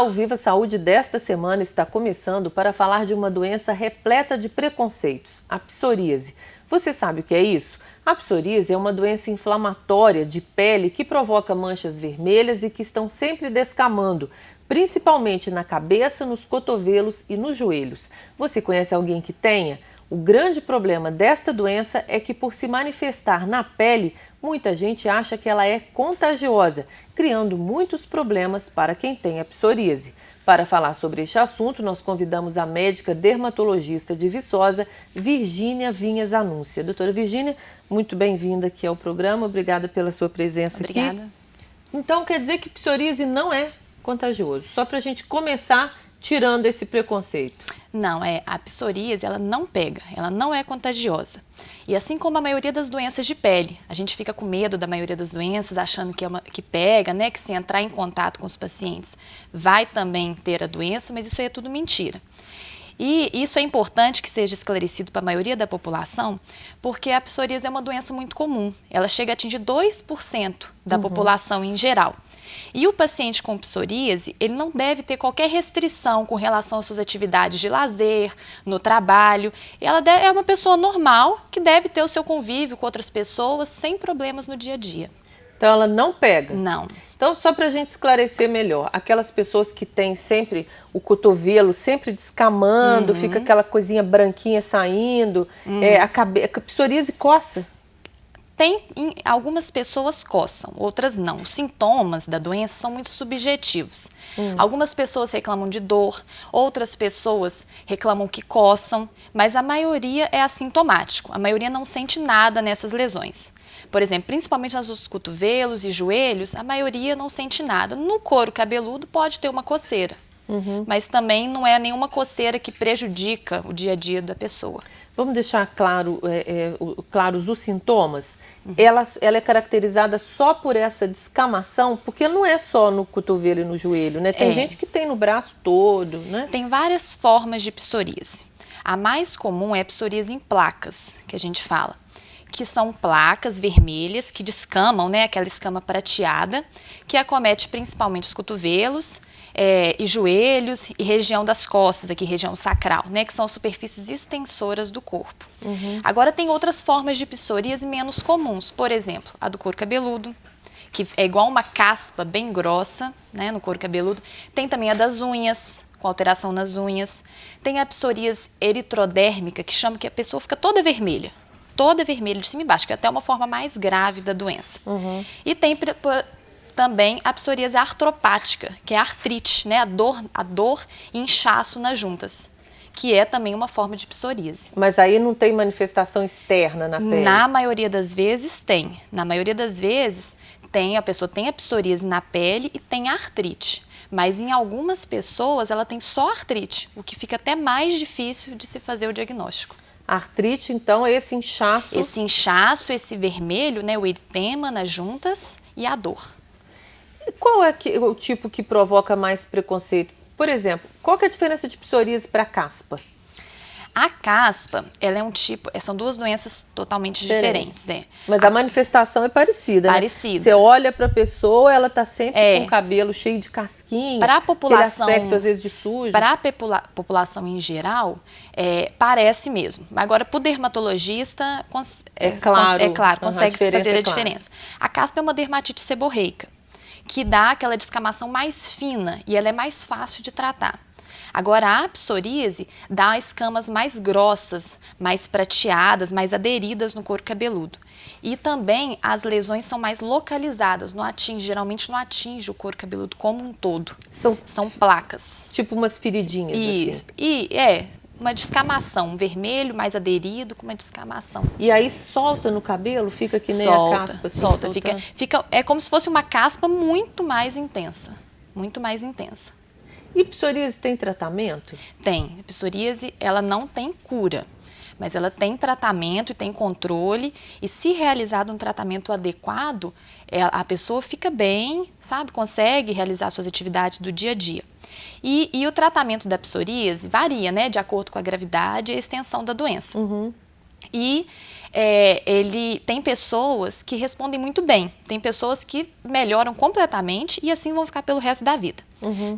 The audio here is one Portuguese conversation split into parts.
o Viva Saúde desta semana está começando para falar de uma doença repleta de preconceitos, a psoríase. Você sabe o que é isso? A psoríase é uma doença inflamatória de pele que provoca manchas vermelhas e que estão sempre descamando, principalmente na cabeça, nos cotovelos e nos joelhos. Você conhece alguém que tenha? O grande problema desta doença é que, por se manifestar na pele, muita gente acha que ela é contagiosa, criando muitos problemas para quem tem a psoríase. Para falar sobre este assunto, nós convidamos a médica dermatologista de Viçosa, Virgínia Vinhas Anúncia. Doutora Virgínia, muito bem-vinda aqui ao programa, obrigada pela sua presença aqui. Obrigada. Então, quer dizer que psoríase não é contagioso, só para a gente começar tirando esse preconceito. Não, a psoríase ela não pega, ela não é contagiosa. E assim como a maioria das doenças de pele, a gente fica com medo da maioria das doenças, achando que pega, né, que se entrar em contato com os pacientes vai também ter a doença, mas isso aí é tudo mentira. E isso é importante que seja esclarecido para a maioria da população, porque a psoríase é uma doença muito comum. Ela chega a atingir 2% da população em geral. E o paciente com psoríase, ele não deve ter qualquer restrição com relação às suas atividades de lazer, no trabalho. Ela é uma pessoa normal que deve ter o seu convívio com outras pessoas sem problemas no dia a dia. Então ela não pega? Não. Então, só para a gente esclarecer melhor, aquelas pessoas que têm sempre o cotovelo sempre descamando, fica aquela coisinha branquinha saindo, a psoríase coça? Algumas pessoas coçam, outras não. Os sintomas da doença são muito subjetivos. Algumas pessoas reclamam de dor, outras pessoas reclamam que coçam, mas a maioria é assintomático. A maioria não sente nada nessas lesões. Por exemplo, principalmente nos cotovelos e joelhos, a maioria não sente nada. No couro cabeludo pode ter uma coceira, mas também não é nenhuma coceira que prejudica o dia a dia da pessoa. Vamos deixar claros os sintomas? Ela é caracterizada só por essa descamação, porque não é só no cotovelo e no joelho, né? Tem gente que tem no braço todo, né? Tem várias formas de psoríase. A mais comum é a psoríase em placas, que a gente fala, que são placas vermelhas que descamam, né? Aquela escama prateada, que acomete principalmente os cotovelos, e joelhos e região das costas, aqui região sacral, né, que são superfícies extensoras do corpo. Agora tem outras formas de psoríase menos comuns, por exemplo, a do couro cabeludo, que é igual uma caspa bem grossa, né, no couro cabeludo. Tem também a das unhas, com alteração nas unhas. Tem a psoríase eritrodérmica, que chama que a pessoa fica toda vermelha de cima e embaixo, que é até uma forma mais grave da doença. E tem também a psoríase artropática, que é a artrite, né? A dor e inchaço nas juntas, que é também uma forma de psoríase. Mas aí não tem manifestação externa na pele? Na maioria das vezes tem. Na maioria das vezes a pessoa tem a psoríase na pele e tem a artrite. Mas em algumas pessoas ela tem só artrite, o que fica até mais difícil de se fazer o diagnóstico. A artrite, então, é esse inchaço? Esse inchaço, esse vermelho, né? O eritema nas juntas e a dor. Qual é o tipo que provoca mais preconceito? Por exemplo, qual que é a diferença de psoríase para caspa? A caspa, ela é um tipo, são duas doenças totalmente diferentes. Mas a manifestação é parecida, parecida, né? Você olha para a pessoa, ela está sempre com o cabelo cheio de casquinha, pra população, aquele aspecto às vezes de sujo. Para a população em geral, parece mesmo. Agora, para o dermatologista, consegue fazer a diferença. A caspa é uma dermatite seborreica, que dá aquela descamação mais fina e ela é mais fácil de tratar. Agora, a psoríase dá escamas mais grossas, mais prateadas, mais aderidas no couro cabeludo. E também as lesões são mais localizadas, geralmente não atinge o couro cabeludo como um todo. São placas. Tipo umas feridinhas. Isso. Assim. Uma descamação, um vermelho mais aderido com uma descamação. E aí solta no cabelo? Fica que nem a caspa? Assim, solta. É como se fosse uma caspa muito mais intensa. Muito mais intensa. E psoríase tem tratamento? Tem. A psoríase, ela não tem cura, mas ela tem tratamento e tem controle. E se realizado um tratamento adequado, a pessoa fica bem, sabe? Consegue realizar suas atividades do dia a dia. E o tratamento da psoríase varia, né? De acordo com a gravidade e a extensão da doença. E ele tem pessoas que respondem muito bem, tem pessoas que melhoram completamente e assim vão ficar pelo resto da vida.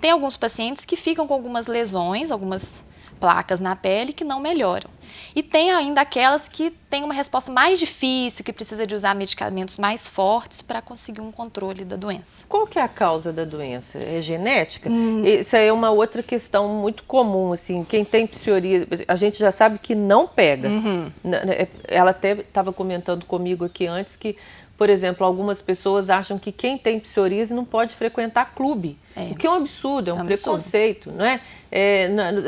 Tem alguns pacientes que ficam com algumas lesões, algumas placas na pele que não melhoram. E tem ainda aquelas que têm uma resposta mais difícil, que precisa de usar medicamentos mais fortes para conseguir um controle da doença. Qual que é a causa da doença? É genética? Isso aí é uma outra questão muito comum, assim, quem tem psoríase, a gente já sabe que não pega. Ela até estava comentando comigo aqui antes que, por exemplo, algumas pessoas acham que quem tem psoríase não pode frequentar clube. O que é um absurdo, é um preconceito, não é?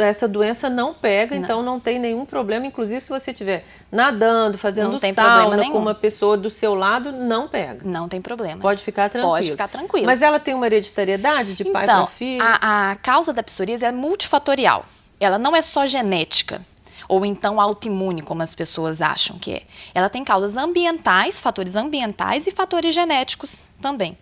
Essa doença não pega, então não tem nenhum problema. Inclusive, se você estiver nadando, fazendo sauna com uma pessoa do seu lado, não pega. Não tem problema. Pode ficar tranquilo. Pode ficar tranquilo. Mas ela tem uma hereditariedade de pai para filho? A causa da psoríase é multifatorial. Ela não é só genética. Ou então autoimune, como as pessoas acham que é. Ela tem causas ambientais, fatores ambientais e fatores genéticos também.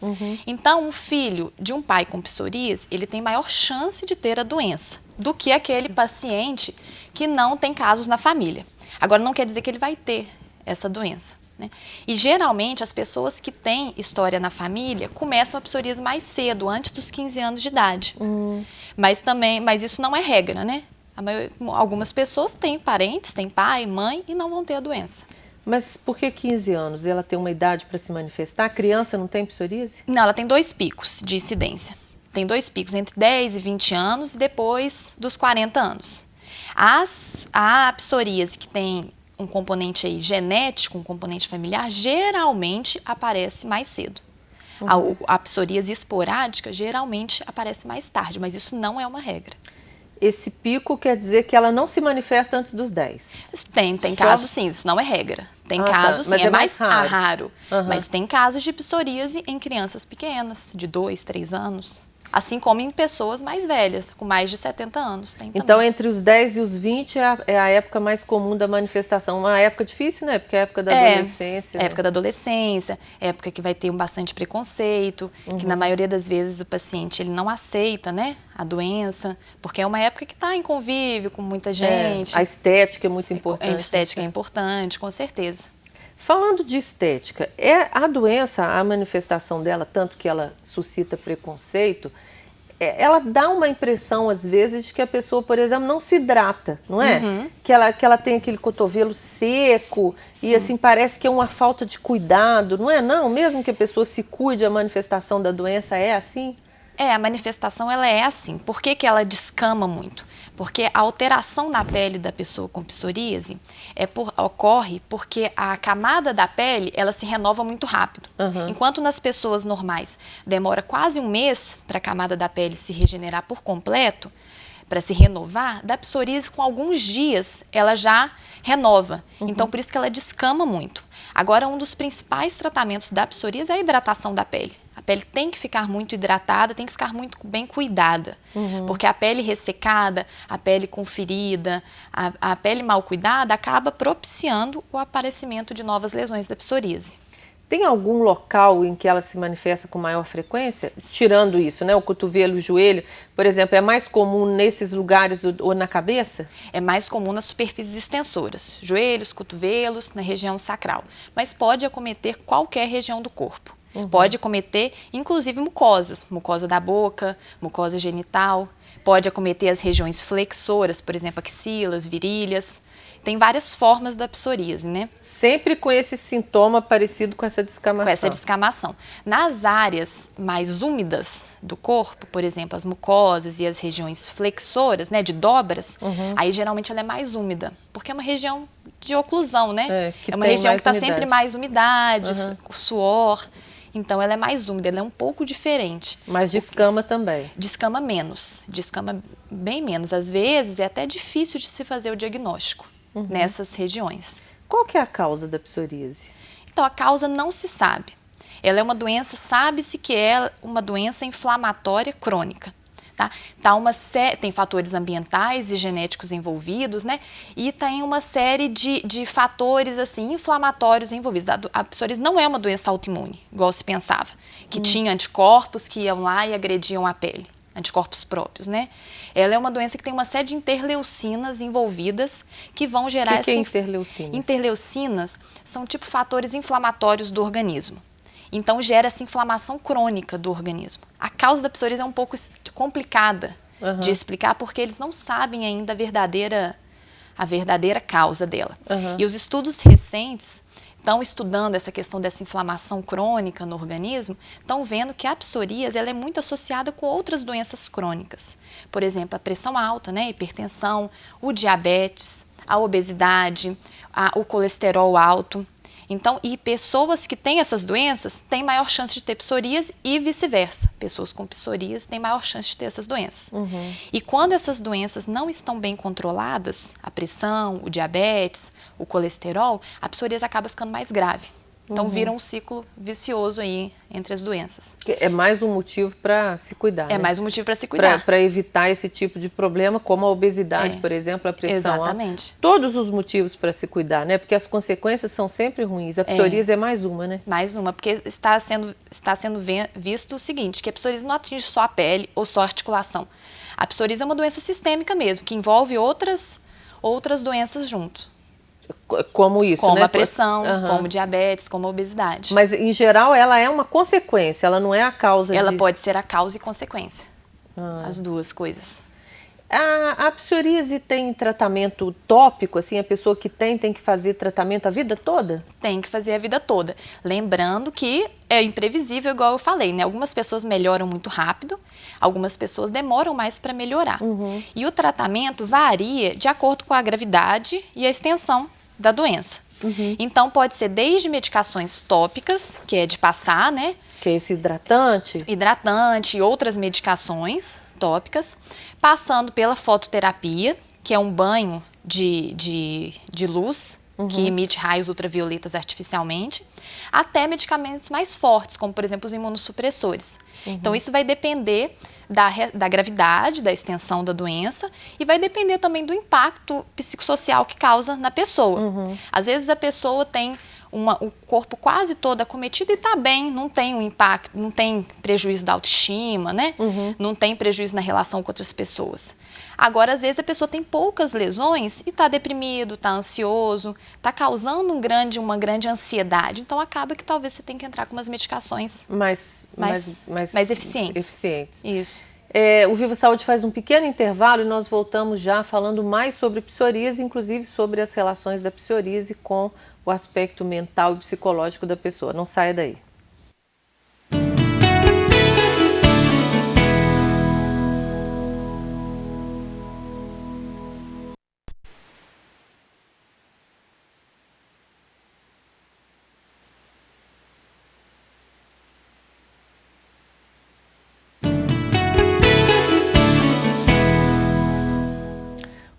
Então, um filho de um pai com psoríase, ele tem maior chance de ter a doença do que aquele paciente que não tem casos na família. Agora, não quer dizer que ele vai ter essa doença, né? E, geralmente, as pessoas que têm história na família começam a psoríase mais cedo, antes dos 15 anos de idade. Mas isso não é regra, né? Algumas pessoas têm parentes, têm pai, mãe e não vão ter a doença. Mas por que 15 anos? Ela tem uma idade para se manifestar? A criança não tem psoríase? Não, ela tem 2 picos de incidência. Tem 2 picos, entre 10 e 20 anos e depois dos 40 anos. A psoríase que tem um componente aí genético, um componente familiar, geralmente aparece mais cedo. A psoríase esporádica geralmente aparece mais tarde, mas isso não é uma regra. Esse pico quer dizer que ela não se manifesta antes dos 10? Tem casos sim, isso não é regra. Tem casos sim, mas é mais raro. Mas tem casos de psoríase em crianças pequenas, de 2, 3 anos. Assim como em pessoas mais velhas, com mais de 70 anos. Tem também. Então, entre os 10 e os 20 é a época mais comum da manifestação. Uma época difícil, né? Porque é a época da adolescência. Época da adolescência, época que vai ter bastante preconceito, que na maioria das vezes o paciente ele não aceita, né, a doença, porque é uma época que está em convívio com muita gente. A estética é muito importante. A estética é importante, com certeza. Falando de estética, a doença, a manifestação dela, tanto que ela suscita preconceito, ela dá uma impressão, às vezes, de que a pessoa, por exemplo, não se hidrata, não é? Que ela tem aquele cotovelo seco e, assim, parece que é uma falta de cuidado, não é? Não, mesmo que a pessoa se cuide, a manifestação da doença é assim? A manifestação ela é assim. Por que ela descama muito? Porque a alteração na pele da pessoa com psoríase ocorre porque a camada da pele ela se renova muito rápido. Enquanto nas pessoas normais demora quase um mês para a camada da pele se regenerar por completo, para se renovar, da psoríase com alguns dias ela já renova. Então por isso que ela descama muito. Agora, um dos principais tratamentos da psoríase é a hidratação da pele. A pele tem que ficar muito hidratada, tem que ficar muito bem cuidada. Porque a pele ressecada, a pele com ferida, a pele mal cuidada acaba propiciando o aparecimento de novas lesões da psoríase. Tem algum local em que ela se manifesta com maior frequência? Tirando isso, né? O cotovelo, o joelho, por exemplo, é mais comum nesses lugares ou na cabeça? É mais comum nas superfícies extensoras, joelhos, cotovelos, na região sacral. Mas pode acometer qualquer região do corpo. Pode acometer, inclusive, mucosas. Mucosa da boca, mucosa genital. Pode acometer as regiões flexoras, por exemplo, axilas, virilhas. Tem várias formas da psoríase, né? Sempre com esse sintoma parecido com essa descamação. Com essa descamação. Nas áreas mais úmidas do corpo, por exemplo, as mucosas e as regiões flexoras, né, de dobras, aí geralmente ela é mais úmida, porque é uma região de oclusão, né? É uma região que está sempre mais umidade, suor. Então, ela é mais úmida, ela é um pouco diferente. Mas descama também? Descama menos, descama bem menos. Às vezes, é até difícil de se fazer o diagnóstico nessas regiões. Qual que é a causa da psoríase? Então, a causa não se sabe. Ela é uma doença, sabe-se que é uma doença inflamatória crônica. Tá? Tem fatores ambientais e genéticos envolvidos, né? E tem uma série de fatores assim, inflamatórios envolvidos. A psoríase não é uma doença autoimune, igual se pensava, que tinha anticorpos que iam lá e agrediam a pele. anticorpos próprios, né? Ela é uma doença que tem uma série de interleucinas envolvidas que vão gerar essa... O que é interleucinas? Interleucinas são tipo fatores inflamatórios do organismo. Então, gera essa inflamação crônica do organismo. A causa da psoríase é um pouco complicada de explicar, porque eles não sabem ainda a verdadeira causa dela. E os estudos recentes estão estudando essa questão dessa inflamação crônica no organismo, estão vendo que a psoríase ela é muito associada com outras doenças crônicas. Por exemplo, a pressão alta, né, hipertensão, o diabetes, a obesidade, o colesterol alto. Então, e pessoas que têm essas doenças têm maior chance de ter psoríase e vice-versa. Pessoas com psoríase têm maior chance de ter essas doenças. E quando essas doenças não estão bem controladas, a pressão, o diabetes, o colesterol, a psoríase acaba ficando mais grave. Então, vira um ciclo vicioso aí entre as doenças. É mais um motivo para se cuidar, É mais um motivo para se cuidar. Para evitar esse tipo de problema, como a obesidade, por exemplo, a pressão alta. Exatamente. Todos os motivos para se cuidar, né? Porque as consequências são sempre ruins. A psoríase é mais uma, né? Mais uma, porque está sendo visto o seguinte, que a psoríase não atinge só a pele ou só a articulação. A psoríase é uma doença sistêmica mesmo, que envolve outras doenças junto. Como isso, como né? a pressão, como diabetes, como a obesidade. Mas, em geral, ela é uma consequência, ela não é a causa Ela pode ser a causa e consequência. As duas coisas. A psoríase tem tratamento tópico, assim, a pessoa que tem que fazer tratamento a vida toda? Tem que fazer a vida toda. Lembrando que é imprevisível, igual eu falei, né? Algumas pessoas melhoram muito rápido, algumas pessoas demoram mais para melhorar. E o tratamento varia de acordo com a gravidade e a extensão da doença. Então, pode ser desde medicações tópicas, que é de passar, né? Que é esse hidratante? Hidratante e outras medicações tópicas, passando pela fototerapia, que é um banho de luz, que emite raios ultravioletas artificialmente, até medicamentos mais fortes, como, por exemplo, os imunossupressores. Então, isso vai depender da gravidade, da extensão da doença e vai depender também do impacto psicossocial que causa na pessoa. Às vezes, a pessoa tem o corpo quase todo acometido e está bem, não tem um impacto, não tem prejuízo da autoestima, né? Não tem prejuízo na relação com outras pessoas. Agora, às vezes, a pessoa tem poucas lesões e está deprimido, está ansioso, está causando uma grande ansiedade. Então, acaba que talvez você tenha que entrar com umas medicações mais eficientes. Isso. O Viva Saúde faz um pequeno intervalo e nós voltamos já falando mais sobre psoríase, inclusive sobre as relações da psoríase com o aspecto mental e psicológico da pessoa. Não saia daí.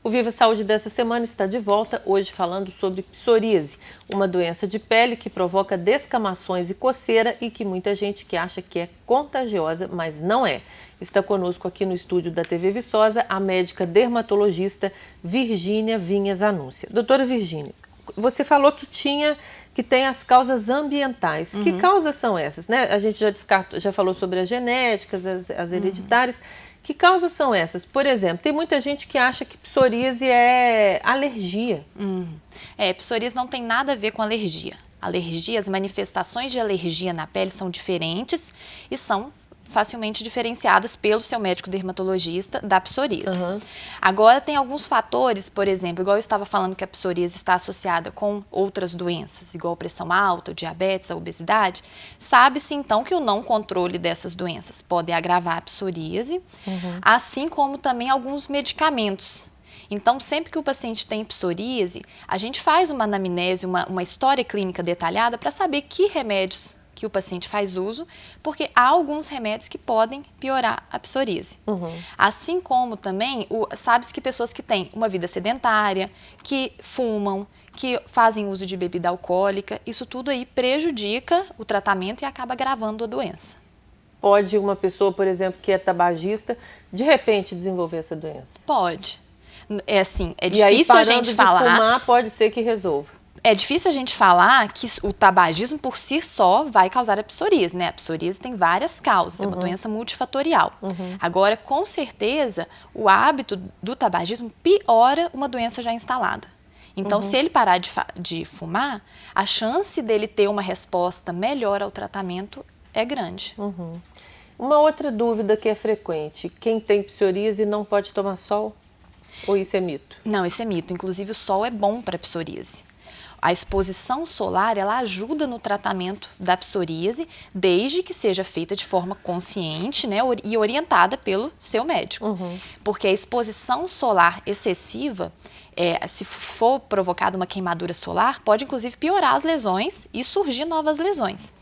O Viva Saúde dessa semana está de volta, hoje falando sobre psoríase, uma doença de pele que provoca descamações e coceira e que muita gente que acha que é contagiosa, mas não é. Está conosco aqui no estúdio da TV Viçosa a médica dermatologista Virgínia Vinhas Anúncia. Doutora Virgínia, você falou que tem as causas ambientais. Que causas são essas, né? A gente já falou sobre as genéticas, as hereditárias. Que causas são essas? Por exemplo, tem muita gente que acha que psoríase é alergia. Psoríase não tem nada a ver com alergia. Alergia, as manifestações de alergia na pele são diferentes e são facilmente diferenciadas pelo seu médico dermatologista da psoríase. Agora, tem alguns fatores, por exemplo, igual eu estava falando que a psoríase está associada com outras doenças, igual a pressão alta, o diabetes, a obesidade. Sabe-se, então, que o não controle dessas doenças pode agravar a psoríase, assim como também alguns medicamentos. Então, sempre que o paciente tem psoríase, a gente faz uma anamnese, uma história clínica detalhada para saber que remédios que o paciente faz uso, porque há alguns remédios que podem piorar a psoríase. Assim como também, sabe-se que pessoas que têm uma vida sedentária, que fumam, que fazem uso de bebida alcoólica, isso tudo aí prejudica o tratamento e acaba agravando a doença. Pode uma pessoa, por exemplo, que é tabagista, de repente desenvolver essa doença? Pode. É assim, é e aí, difícil a gente falar. Fumar pode ser que resolva. É difícil a gente falar que o tabagismo por si só vai causar a psoríase, né? A psoríase tem várias causas, é uma doença multifatorial. Agora, com certeza, o hábito do tabagismo piora uma doença já instalada. Então, se ele parar de fumar, a chance dele ter uma resposta melhor ao tratamento é grande. Uma outra dúvida que é frequente, quem tem psoríase não pode tomar sol? Ou isso é mito? Não, isso é mito. Inclusive, o sol é bom para a psoríase. A exposição solar, ela ajuda no tratamento da psoríase, desde que seja feita de forma consciente, né, e orientada pelo seu médico. Porque a exposição solar excessiva, se for provocada uma queimadura solar, pode inclusive piorar as lesões e surgir novas lesões.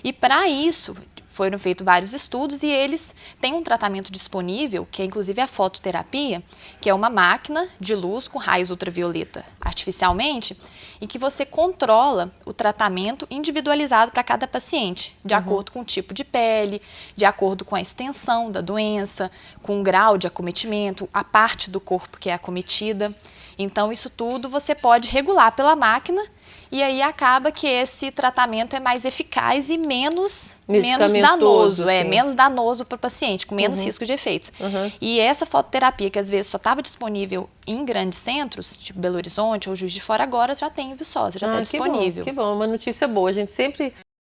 E para isso, foram feitos vários estudos e eles têm um tratamento disponível, que é inclusive a fototerapia, que é uma máquina de luz com raios ultravioleta artificialmente, e que você controla o tratamento individualizado para cada paciente, de acordo com o tipo de pele, de acordo com a extensão da doença, com o grau de acometimento, a parte do corpo que é acometida. Então, isso tudo você pode regular pela máquina e aí acaba que esse tratamento é mais eficaz e menos danoso, menos danoso para o paciente, com menos risco de efeitos. E essa fototerapia, que às vezes só estava disponível em grandes centros, tipo Belo Horizonte ou Juiz de Fora, agora já tem em Viçosa, já está disponível. Que bom, uma notícia boa. A gente sempre